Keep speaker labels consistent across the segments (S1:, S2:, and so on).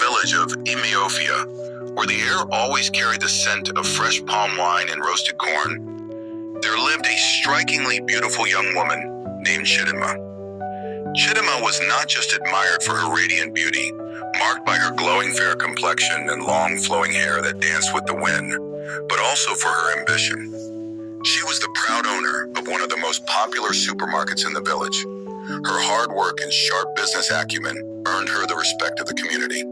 S1: village of Imiofia, where the air always carried the scent of fresh palm wine and roasted corn, there lived a strikingly beautiful young woman named Chidinma. Chidinma was not just admired for her radiant beauty, marked by her glowing fair complexion and long flowing hair that danced with the wind, but also for her ambition. She was the proud owner of one of the most popular supermarkets in the village. Her hard work and sharp business acumen earned her the respect of the community.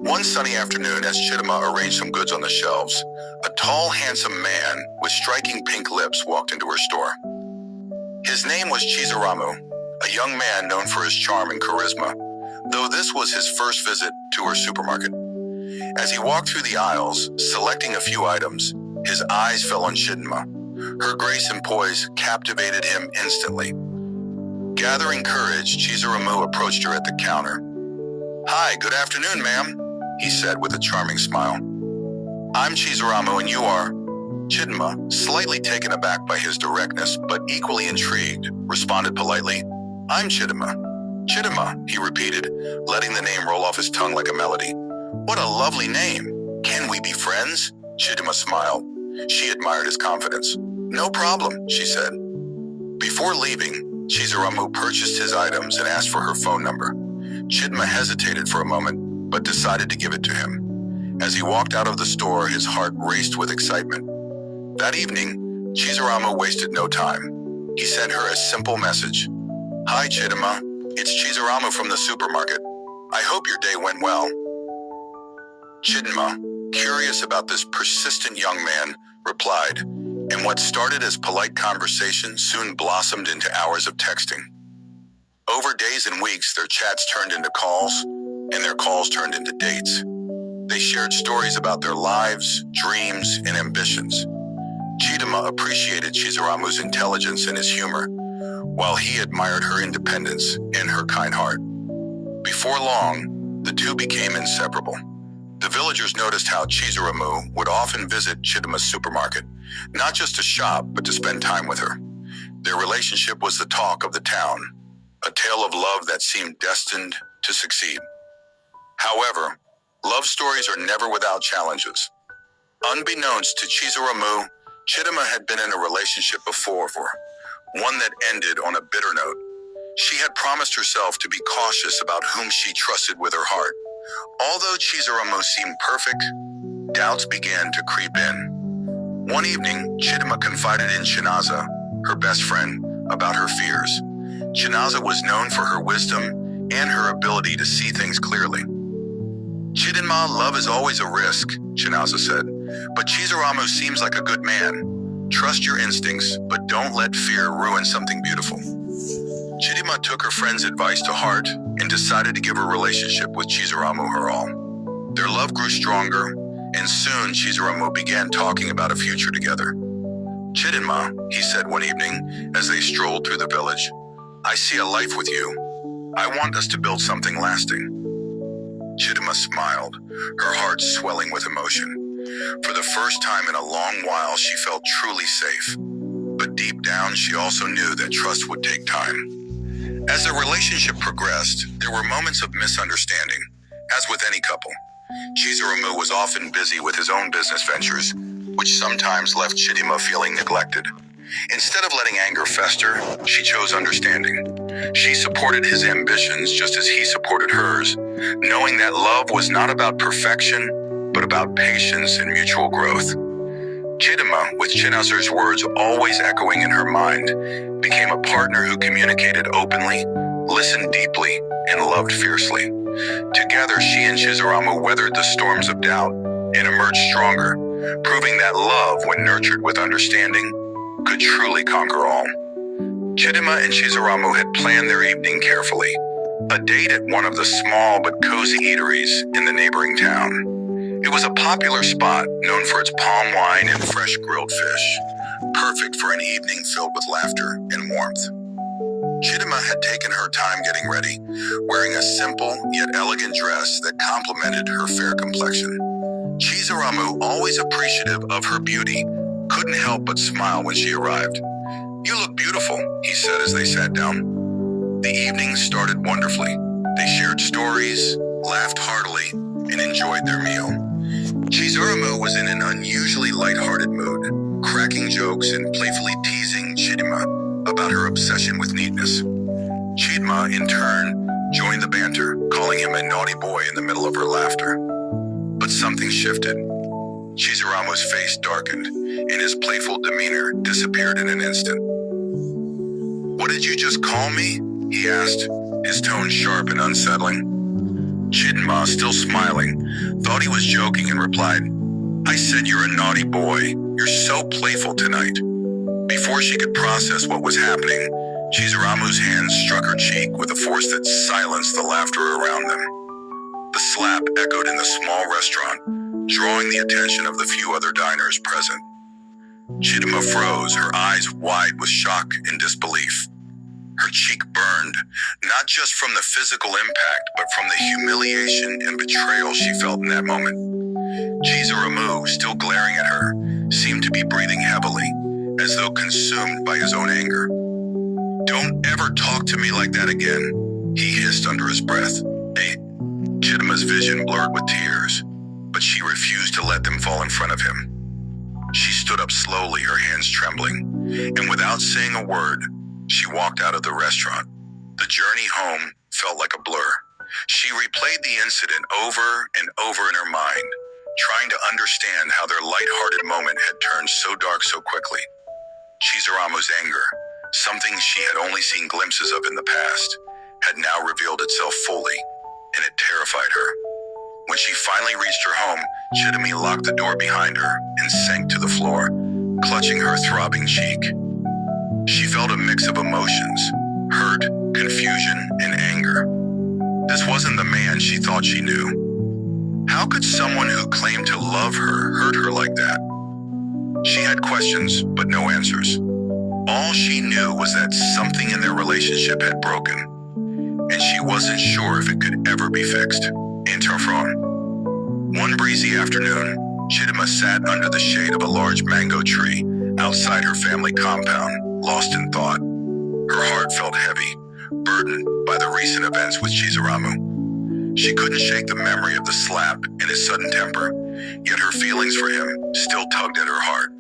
S1: One sunny afternoon, as Chidinma arranged some goods on the shelves, a tall, handsome man with striking pink lips walked into her store. His name was Chizaramu, a young man known for his charm and charisma, though this was his first visit to her supermarket. As he walked through the aisles, selecting a few items, his eyes fell on Chidinma. Her grace and poise captivated him instantly. Gathering courage, Chizaramu approached her at the counter. "Hi, good afternoon, ma'am," he said with a charming smile. "I'm Chizaramu and you are?" Chidinma, slightly taken aback by his directness but equally intrigued, responded politely, "I'm Chidinma." "Chidinma," he repeated, letting the name roll off his tongue like a melody. "What a lovely name. Can we be friends?" Chidinma smiled. She admired his confidence. "No problem," she said. Before leaving, Chizaramu purchased his items and asked for her phone number. Chidinma hesitated for a moment, but decided to give it to him. As he walked out of the store, his heart raced with excitement. That evening, Chizaramu wasted no time. He sent her a simple message. "Hi, Chidinma. It's Chizaramu from the supermarket. I hope your day went well." Chidinma, curious about this persistent young man, replied, and what started as polite conversation soon blossomed into hours of texting. Over days and weeks, their chats turned into calls, and their calls turned into dates. They shared stories about their lives, dreams, and ambitions. Chidinma appreciated Chizaramu's intelligence and his humor, while he admired her independence and her kind heart. Before long, the two became inseparable. The villagers noticed how Chizaramu would often visit Chidinma's supermarket, not just to shop, but to spend time with her. Their relationship was the talk of the town, a tale of love that seemed destined to succeed. However, love stories are never without challenges. Unbeknownst to Chizaramu, Chidinma had been in a relationship before, one that ended on a bitter note. She had promised herself to be cautious about whom she trusted with her heart. Although Chizaramu seemed perfect, doubts began to creep in. One evening, Chidinma confided in Chinaza, her best friend, about her fears. Chinaza was known for her wisdom and her ability to see things clearly. "Chidinma, love is always a risk," Chinaza said, "but Chizaramu seems like a good man. Trust your instincts, but don't let fear ruin something beautiful." Chidinma took her friend's advice to heart and decided to give her relationship with Chizaramu her all. Their love grew stronger, and soon Chizaramu began talking about a future together. "Chidinma," he said one evening as they strolled through the village, "I see a life with you. I want us to build something lasting." Chidinma smiled, her heart swelling with emotion. For the first time in a long while, she felt truly safe. But deep down, she also knew that trust would take time. As their relationship progressed, there were moments of misunderstanding. As with any couple, Chizaramu was often busy with his own business ventures, which sometimes left Chidinma feeling neglected. Instead of letting anger fester, she chose understanding. She supported his ambitions just as he supported hers, knowing that love was not about perfection, but about patience and mutual growth. Chidinma, with Chinazar's words always echoing in her mind, became a partner who communicated openly, listened deeply, and loved fiercely. Together, she and Chizaramu weathered the storms of doubt and emerged stronger, proving that love, when nurtured with understanding, could truly conquer all. Chidinma and Chizaramu had planned their evening carefully, a date at one of the small but cozy eateries in the neighboring town. It was a popular spot known for its palm wine and fresh grilled fish, perfect for an evening filled with laughter and warmth. Chidinma had taken her time getting ready, wearing a simple yet elegant dress that complemented her fair complexion. Chizaramu, always appreciative of her beauty, couldn't help but smile when she arrived. "You look beautiful," he said as they sat down. The evening started wonderfully. They shared stories, laughed heartily, and enjoyed their meal. Chizaramu was in an unusually lighthearted mood, cracking jokes and playfully teasing Chidinma about her obsession with neatness. Chidinma, in turn, joined the banter, calling him a naughty boy in the middle of her laughter. But something shifted. Chizaramu's face darkened, and his playful demeanor disappeared in an instant. "What did you just call me?" he asked, his tone sharp and unsettling. Chidinma, still smiling, thought he was joking and replied, "I said you're a naughty boy. You're so playful tonight." Before she could process what was happening, Chizaramu's hands struck her cheek with a force that silenced the laughter around them. The slap echoed in the small restaurant, drawing the attention of the few other diners present. Chidinma froze, her eyes wide with shock and disbelief. Her cheek burned, not just from the physical impact, but from the humiliation and betrayal she felt in that moment. Chizaramu, still glaring at her, seemed to be breathing heavily, as though consumed by his own anger. "Don't ever talk to me like that again," he hissed under his breath. Chidinma's vision blurred with tears, but she refused to let them fall in front of him. She stood up slowly, her hands trembling, and without saying a word, she walked out of the restaurant. The journey home felt like a blur. She replayed the incident over and over in her mind, trying to understand how their lighthearted moment had turned so dark so quickly. Chizaramu's anger, something she had only seen glimpses of in the past, had now revealed itself fully, and it terrified her. When she finally reached her home, Chidinma locked the door behind her and sank to the floor, clutching her throbbing cheek. She felt a mix of emotions, hurt, confusion, and anger. This wasn't the man she thought she knew. How could someone who claimed to love her hurt her like that? She had questions, but no answers. All she knew was that something in their relationship had broken, and she wasn't sure if it could ever be fixed. Interphone. One breezy afternoon, Chidinma sat under the shade of a large mango tree outside her family compound, lost in thought. Her heart felt heavy, burdened by the recent events with Chizaramu. She couldn't shake the memory of the slap and his sudden temper, yet her feelings for him still tugged at her heart.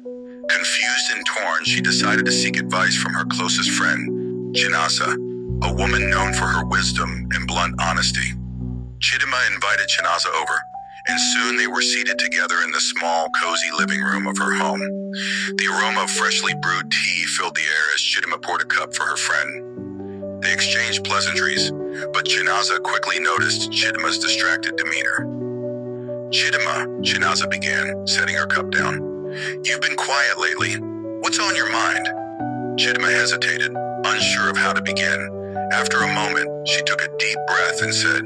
S1: Confused and torn, she decided to seek advice from her closest friend, Chinaza, a woman known for her wisdom and blunt honesty. Chidinma invited Chinaza over, and soon they were seated together in the small, cozy living room of her home. The aroma of freshly brewed tea filled the air as Chidinma poured a cup for her friend. They exchanged pleasantries, but Chinaza quickly noticed Chidinma's distracted demeanor. "Chidinma," Chinaza began, setting her cup down. "You've been quiet lately. What's on your mind?" Chidinma hesitated, unsure of how to begin. After a moment, she took a deep breath and said,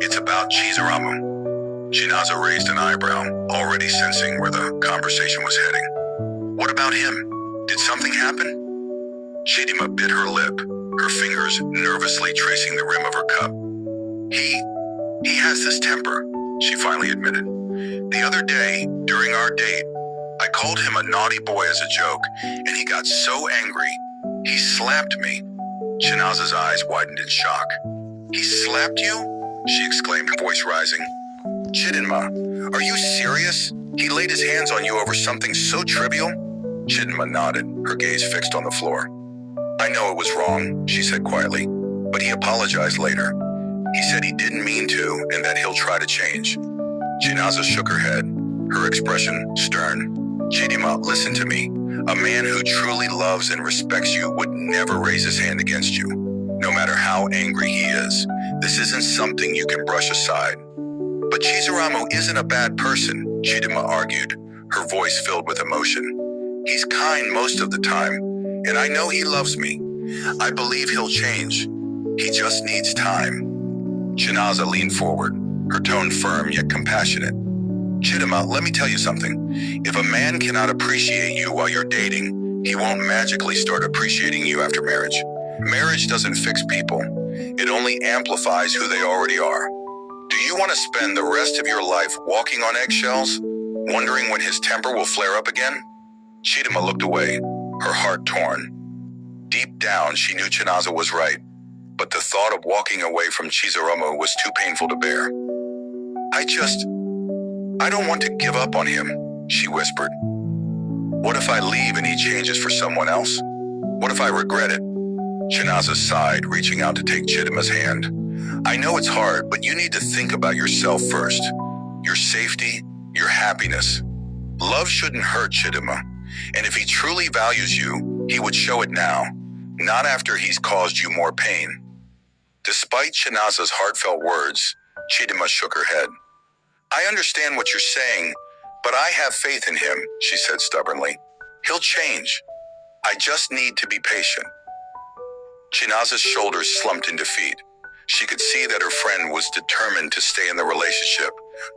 S1: "It's about Chizaramu." Chinaza raised an eyebrow, already sensing where the conversation was heading. "What about him? Did something happen?" Chidinma bit her lip, her fingers nervously tracing the rim of her cup. He has this temper," she finally admitted. "The other day, during our date, I called him a naughty boy as a joke, and he got so angry, he slapped me." Chinaza's eyes widened in shock. "He slapped you?" she exclaimed, her voice rising. "Chidinma, are you serious? He laid his hands on you over something so trivial?" Chidinma nodded, her gaze fixed on the floor. "I know it was wrong," she said quietly, "but he apologized later. He said he didn't mean to and that he'll try to change." Chinaza shook her head, her expression stern. "Chidinma, listen to me. A man who truly loves and respects you would never raise his hand against you, no matter how angry he is. This isn't something you can brush aside." "But Chizaramu isn't a bad person," Chidinma argued, her voice filled with emotion. "He's kind most of the time, and I know he loves me. I believe he'll change. He just needs time." Chinaza leaned forward, her tone firm yet compassionate. "Chidinma, let me tell you something. If a man cannot appreciate you while you're dating, he won't magically start appreciating you after marriage. Marriage doesn't fix people. It only amplifies who they already are. Do you want to spend the rest of your life walking on eggshells, wondering when his temper will flare up again?" Chidinma looked away, her heart torn. Deep down, she knew Chinaza was right, but the thought of walking away from Chizaramu was too painful to bear. I don't want to give up on him, she whispered. What if I leave and he changes for someone else? What if I regret it? Chinaza sighed, reaching out to take Chidinma's hand. I know it's hard, but you need to think about yourself first. Your safety, your happiness. Love shouldn't hurt Chidinma, and if he truly values you, he would show it now, not after he's caused you more pain. Despite Chinaza's heartfelt words, Chidinma shook her head. I understand what you're saying, but I have faith in him, she said stubbornly. He'll change. I just need to be patient. Chinaza's shoulders slumped in defeat. She could see that her friend was determined to stay in the relationship,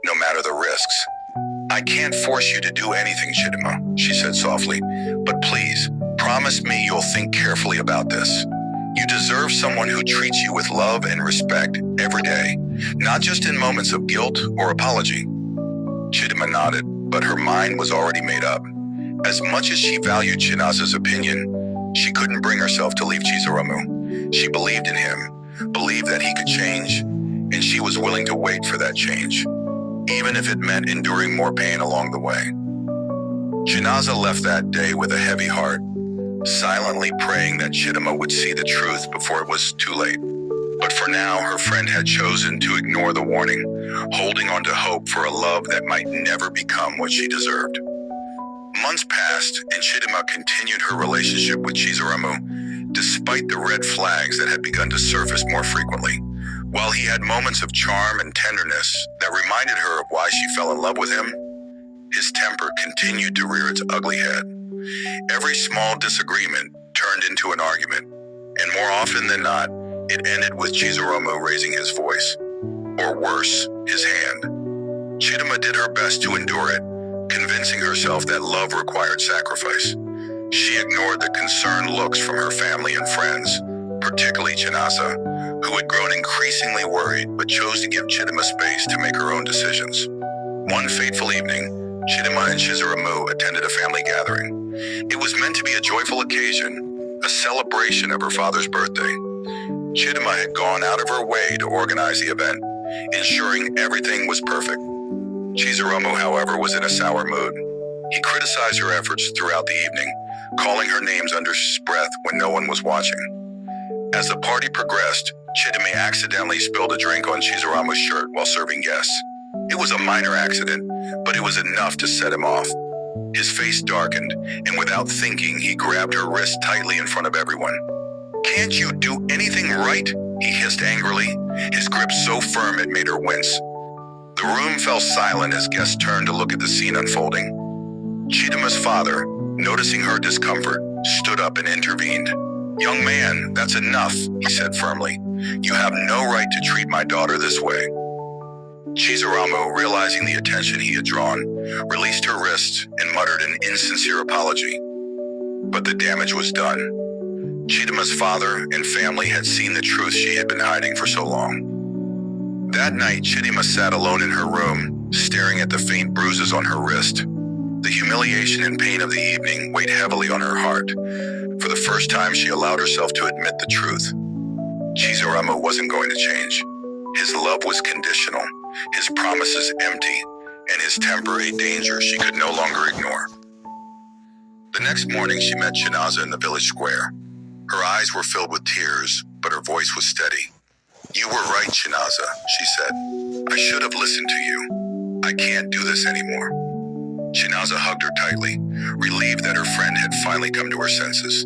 S1: no matter the risks. I can't force you to do anything, Chidinma, she said softly, but please, promise me you'll think carefully about this. You deserve someone who treats you with love and respect every day, not just in moments of guilt or apology. Chidinma nodded, but her mind was already made up. As much as she valued Chinaza's opinion, she couldn't bring herself to leave Chizaramu. She believed in him, believed that he could change, and she was willing to wait for that change, even if it meant enduring more pain along the way. Chinaza left that day with a heavy heart, silently praying that Chidinma would see the truth before it was too late. But for now, her friend had chosen to ignore the warning, holding on to hope for a love that might never become what she deserved. Months passed, and Chidinma continued her relationship with Chizaramu, despite the red flags that had begun to surface more frequently. While he had moments of charm and tenderness that reminded her of why she fell in love with him, his temper continued to rear its ugly head. Every small disagreement turned into an argument, and more often than not, it ended with Chizaramu raising his voice, or worse, his hand. Chidinma did her best to endure it, convincing herself that love required sacrifice. She ignored the concerned looks from her family and friends, particularly Chinaza, who had grown increasingly worried but chose to give Chidinma space to make her own decisions. One fateful evening, Chidinma and Chizaramu attended a family gathering. It was meant to be a joyful occasion, a celebration of her father's birthday. Chidinma had gone out of her way to organize the event, ensuring everything was perfect. Chizaramu, however, was in a sour mood. He criticized her efforts throughout the evening, calling her names under his breath when no one was watching. As the party progressed, Chidinma accidentally spilled a drink on Chizaramu's shirt while serving guests. It was a minor accident, but it was enough to set him off. His face darkened, and without thinking, he grabbed her wrist tightly in front of everyone. Can't you do anything right? He hissed angrily, his grip so firm it made her wince. The room fell silent as guests turned to look at the scene unfolding. Chidinma's father, noticing her discomfort, stood up and intervened. Young man, that's enough, he said firmly. You have no right to treat my daughter this way. Chizaramu, realizing the attention he had drawn, released her wrist and muttered an insincere apology. But the damage was done. Chidinma's father and family had seen the truth she had been hiding for so long. That night, Chidinma sat alone in her room, staring at the faint bruises on her wrist. The humiliation and pain of the evening weighed heavily on her heart. For the first time, she allowed herself to admit the truth. Chizaramu wasn't going to change. His love was conditional, his promises empty, and his temper a danger she could no longer ignore. The next morning, she met Chinaza in the village square. Her eyes were filled with tears, but her voice was steady. You were right, Chinaza, she said. I should have listened to you. I can't do this anymore. Chinaza hugged her tightly, relieved that her friend had finally come to her senses.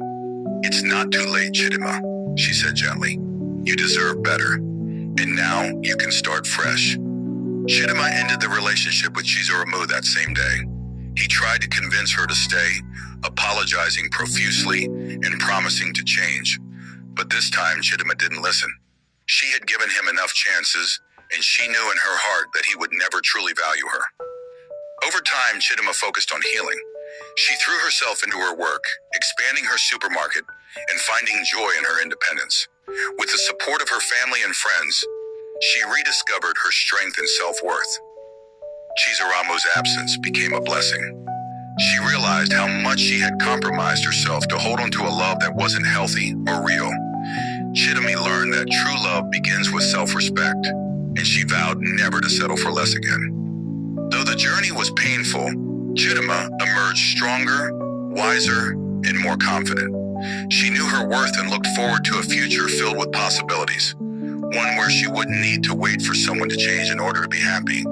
S1: It's not too late, Chidinma, she said gently. You deserve better, and now you can start fresh. Chidinma ended the relationship with Chizaramu that same day. He tried to convince her to stay, apologizing profusely and promising to change. But this time, Chidinma didn't listen. She had given him enough chances, and she knew in her heart that he would never truly value her. Over time, Chidinma focused on healing. She threw herself into her work, expanding her supermarket and finding joy in her independence. With the support of her family and friends, she rediscovered her strength and self-worth. Chizaramu's absence became a blessing. She realized how much she had compromised herself to hold on to a love that wasn't healthy or real. Chidinma learned that true love begins with self-respect. and she vowed never to settle for less again. Though the journey was painful, Chidinma emerged stronger, wiser, and more confident. She knew her worth and looked forward to a future filled with possibilities, one where she wouldn't need to wait for someone to change in order to be happy.